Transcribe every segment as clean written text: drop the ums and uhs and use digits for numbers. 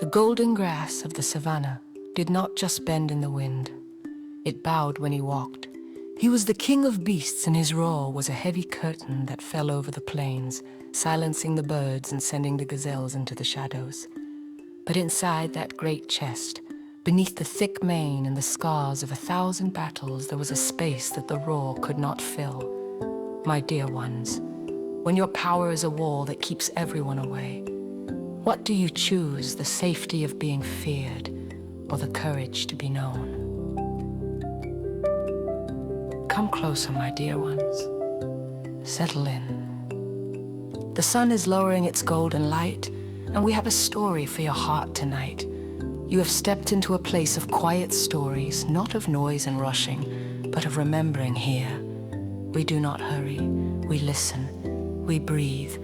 The golden grass of the savannah did not just bend in the wind. It bowed when he walked. He was the king of beasts, and his roar was a heavy curtain that fell over the plains, silencing the birds and sending the gazelles into the shadows. But inside that great chest, beneath the thick mane and the scars of 1,000 battles, there was a space that the roar could not fill. My dear ones, when your power is a wall that keeps everyone away, what do you choose, the safety of being feared or the courage to be known? Come closer, my dear ones. Settle in. The sun is lowering its golden light, and we have a story for your heart tonight. You have stepped into a place of quiet stories, not of noise and rushing, but of remembering here. We do not hurry. We listen. We breathe.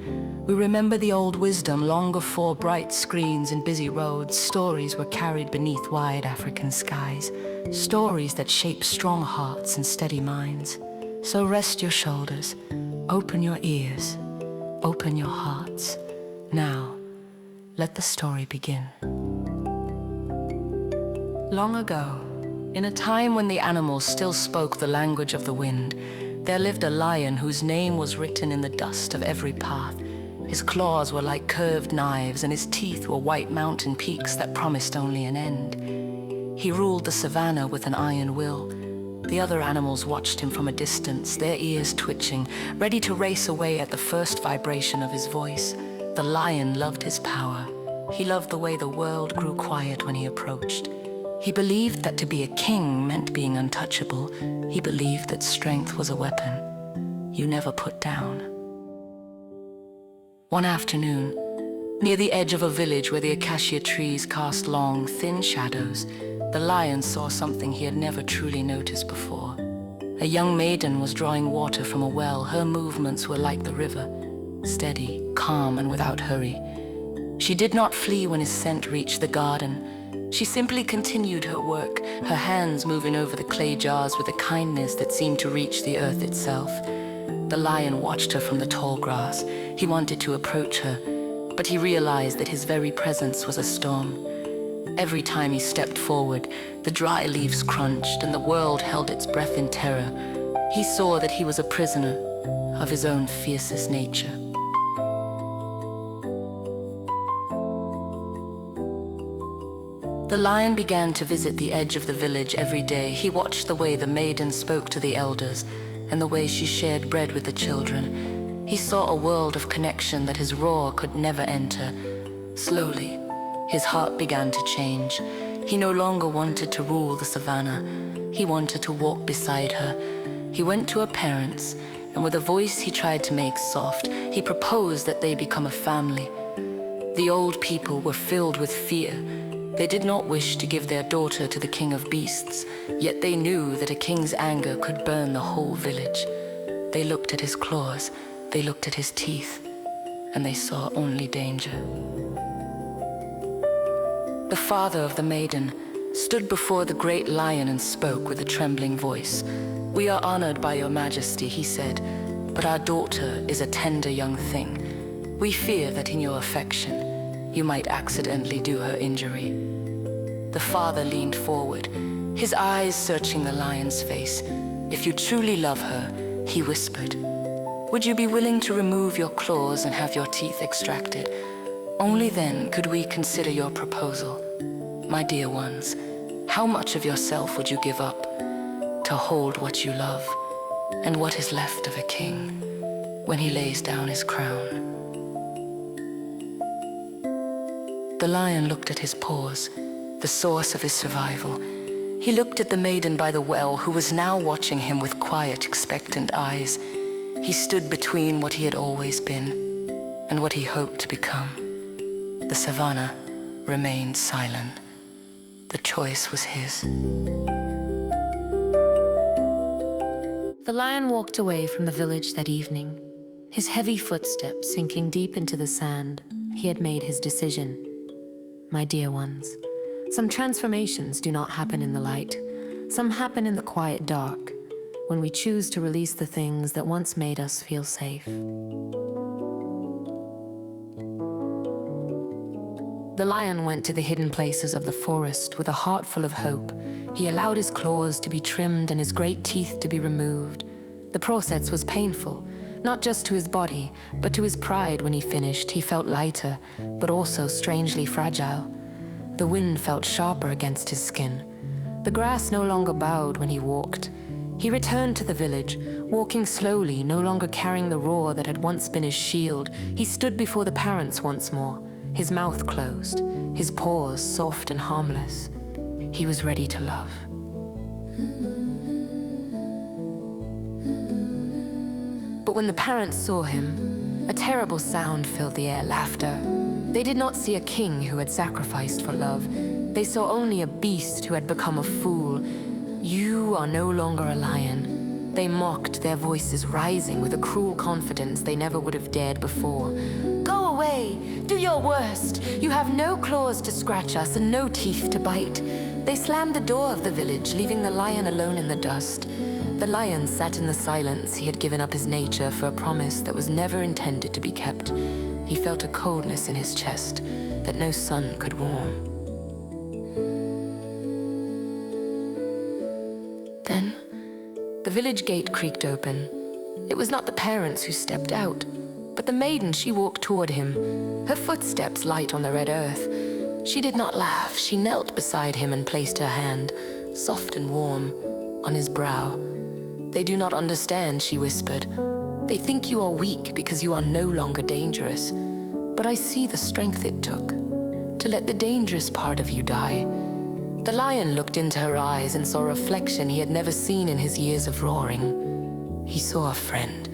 We remember the old wisdom long before bright screens and busy roads. Stories were carried beneath wide African skies. Stories that shape strong hearts and steady minds. So rest your shoulders, open your ears, open your hearts. Now, let the story begin. Long ago, in a time when the animals still spoke the language of the wind, there lived a lion whose name was written in the dust of every path. His claws were like curved knives, and his teeth were white mountain peaks that promised only an end. He ruled the savannah with an iron will. The other animals watched him from a distance, their ears twitching, ready to race away at the first vibration of his voice. The lion loved his power. He loved the way the world grew quiet when he approached. He believed that to be a king meant being untouchable. He believed that strength was a weapon you never put down. One afternoon, near the edge of a village where the acacia trees cast long, thin shadows, the lion saw something he had never truly noticed before. A young maiden was drawing water from a well. Her movements were like the river, steady, calm, and without hurry. She did not flee when his scent reached the garden. She simply continued her work, her hands moving over the clay jars with a kindness that seemed to reach the earth itself. The lion watched her from the tall grass. He wanted to approach her, but he realized that his very presence was a storm. Every time he stepped forward, the dry leaves crunched and the world held its breath in terror. He saw that he was a prisoner of his own fiercest nature. The lion began to visit the edge of the village every day. He watched the way the maiden spoke to the elders and the way she shared bread with the children. He saw a world of connection that his roar could never enter. Slowly, his heart began to change. He no longer wanted to rule the savannah. He wanted to walk beside her. He went to her parents, and with a voice he tried to make soft, he proposed that they become a family. The old people were filled with fear. They did not wish to give their daughter to the king of beasts, yet they knew that a king's anger could burn the whole village. They looked at his claws, they looked at his teeth, and they saw only danger. The father of the maiden stood before the great lion and spoke with a trembling voice. "We are honored by your majesty," he said, "but our daughter is a tender young thing. We fear that in your affection, you might accidentally do her injury." The father leaned forward, his eyes searching the lion's face. "If you truly love her," he whispered, "would you be willing to remove your claws and have your teeth extracted? Only then could we consider your proposal. My dear ones, how much of yourself would you give up to hold what you love and what is left of a king when he lays down his crown?" The lion looked at his paws, the source of his survival. He looked at the maiden by the well, who was now watching him with quiet, expectant eyes. He stood between what he had always been and what he hoped to become. The savannah remained silent. The choice was his. The lion walked away from the village that evening, his heavy footsteps sinking deep into the sand. He had made his decision. My dear ones, some transformations do not happen in the light. Some happen in the quiet dark, when we choose to release the things that once made us feel safe. The lion went to the hidden places of the forest with a heart full of hope. He allowed his claws to be trimmed and his great teeth to be removed. The process was painful, not just to his body, but to his pride. When he finished, he felt lighter, but also strangely fragile. The wind felt sharper against his skin. The grass no longer bowed when he walked. He returned to the village, walking slowly, no longer carrying the roar that had once been his shield. He stood before the parents once more, his mouth closed, his paws soft and harmless. He was ready to love. But when the parents saw him, a terrible sound filled the air, laughter. They did not see a king who had sacrificed for love. They saw only a beast who had become a fool. You are no longer a lion. They mocked, their voices rising with a cruel confidence they never would have dared before. Go away! Do your worst! You have no claws to scratch us and no teeth to bite. They slammed the door of the village, leaving the lion alone in the dust. The lion sat in the silence. He had given up his nature for a promise that was never intended to be kept. He felt a coldness in his chest that no sun could warm. Then, the village gate creaked open. It was not the parents who stepped out, but the maiden. She walked toward him, her footsteps light on the red earth. She did not laugh. She knelt beside him and placed her hand, soft and warm, on his brow. They do not understand, she whispered. They think you are weak because you are no longer dangerous. But I see the strength it took to let the dangerous part of you die. The lion looked into her eyes and saw a reflection he had never seen in his years of roaring. He saw a friend.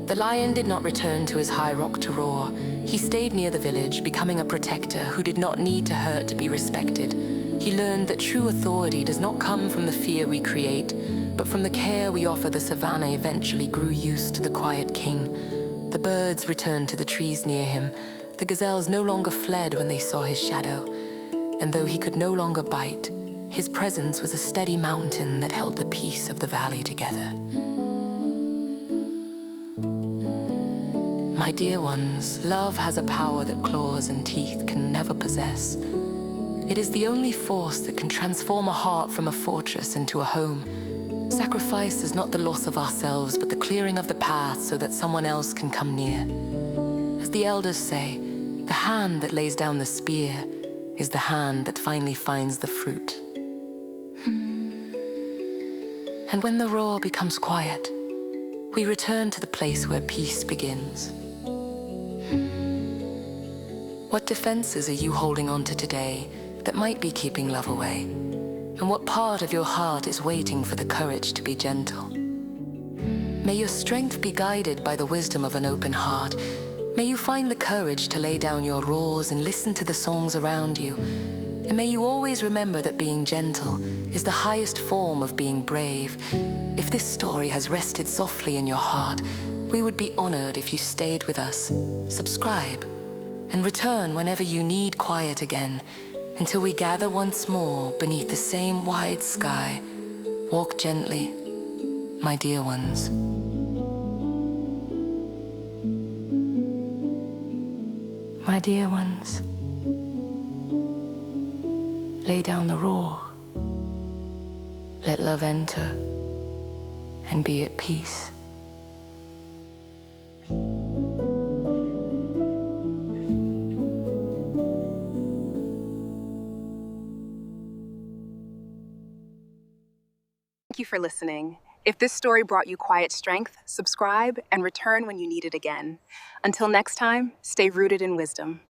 The lion did not return to his high rock to roar. He stayed near the village, becoming a protector who did not need to hurt to be respected. He learned that true authority does not come from the fear we create, but from the care we offer. The savannah eventually grew used to the quiet king. The birds returned to the trees near him. The gazelles no longer fled when they saw his shadow. And though he could no longer bite, his presence was a steady mountain that held the peace of the valley together. My dear ones, love has a power that claws and teeth can never possess. It is the only force that can transform a heart from a fortress into a home. Sacrifice is not the loss of ourselves, but the clearing of the path so that someone else can come near. As the elders say, the hand that lays down the spear is the hand that finally finds the fruit. And when the roar becomes quiet, we return to the place where peace begins. What defenses are you holding on to today that might be keeping love away? And what part of your heart is waiting for the courage to be gentle? May your strength be guided by the wisdom of an open heart. May you find the courage to lay down your roars and listen to the songs around you. And may you always remember that being gentle is the highest form of being brave. If this story has rested softly in your heart, we would be honored if you stayed with us. Subscribe and return whenever you need quiet again, until we gather once more beneath the same wide sky. Walk gently, my dear ones. My dear ones, lay down the roar. Let love enter and be at peace. Thank you for listening. If this story brought you quiet strength, subscribe and return when you need it again. Until next time, stay rooted in wisdom.